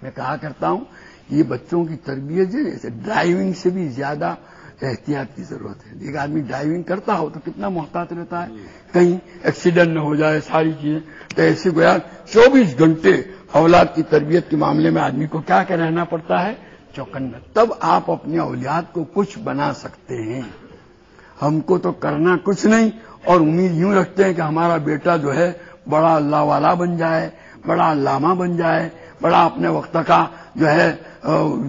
میں کہا کرتا ہوں یہ بچوں کی تربیت جو ہے ڈرائیونگ سے بھی زیادہ احتیاط کی ضرورت ہے. ایک آدمی ڈرائیونگ کرتا ہو تو کتنا محتاط رہتا ہے کہیں ایکسیڈنٹ نہ ہو جائے ساری چیزیں. تو ایسے گویا 24 گھنٹے اولاد کی تربیت کے معاملے میں آدمی کو کیا رہنا پڑتا ہے؟ چوکنا. تب آپ اپنے اولاد کو کچھ بنا سکتے ہیں. ہم کو تو کرنا کچھ نہیں اور امید یوں رکھتے ہیں کہ ہمارا بیٹا جو ہے بڑا اللہ والا بن جائے, بڑا علامہ بن جائے, بڑا اپنے وقت کا جو ہے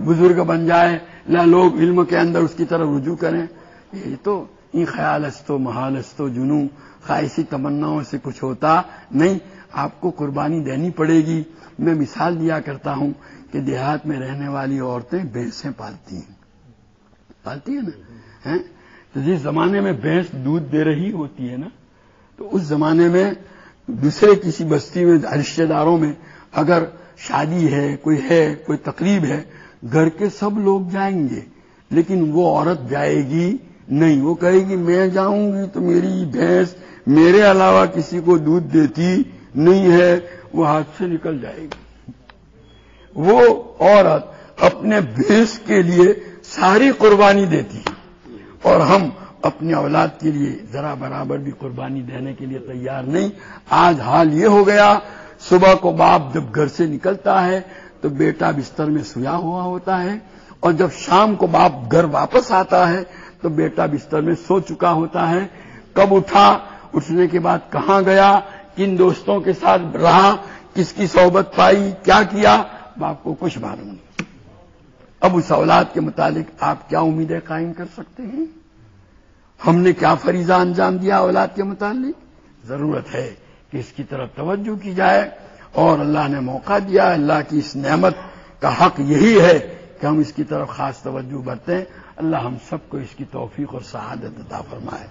بزرگ بن جائے, لوگ علم کے اندر اس کی طرف رجوع کریں. یہ تو یہ خیال استو محال استو جنوں خواہشی تمناؤں سے کچھ ہوتا نہیں. آپ کو قربانی دینی پڑے گی. میں مثال دیا کرتا ہوں کہ دیہات میں رہنے والی عورتیں بھینسیں پالتی ہیں نا. تو جس زمانے میں بھینس دودھ دے رہی ہوتی ہے نا, تو اس زمانے میں دوسرے کسی بستی میں رشتے داروں میں اگر شادی ہے, کوئی تقریب ہے, گھر کے سب لوگ جائیں گے لیکن وہ عورت جائے گی نہیں. وہ کہے گی میں جاؤں گی تو میری بھینس میرے علاوہ کسی کو دودھ دیتی نہیں ہے, وہ ہاتھ سے نکل جائے گی. وہ عورت اپنے بھینس کے لیے ساری قربانی دیتی ہے اور ہم اپنی اولاد کے لیے ذرا برابر بھی قربانی دینے کے لیے تیار نہیں. آج حال یہ ہو گیا, صبح کو باپ جب گھر سے نکلتا ہے تو بیٹا بستر میں سویا ہوا ہوتا ہے, اور جب شام کو باپ گھر واپس آتا ہے تو بیٹا بستر میں سو چکا ہوتا ہے. کب اٹھا, اٹھنے کے بعد کہاں گیا, کن دوستوں کے ساتھ رہا, کس کی صحبت پائی, کیا کیا, باپ کو کچھ معلوم نہیں. اب اس اولاد کے متعلق آپ کیا امیدیں قائم کر سکتے ہیں؟ ہم نے کیا فریضہ انجام دیا اولاد کے متعلق؟ ضرورت ہے کہ اس کی طرف توجہ کی جائے, اور اللہ نے موقع دیا. اللہ کی اس نعمت کا حق یہی ہے کہ ہم اس کی طرف خاص توجہ برتیں. اللہ ہم سب کو اس کی توفیق اور سعادت عطا فرمائے.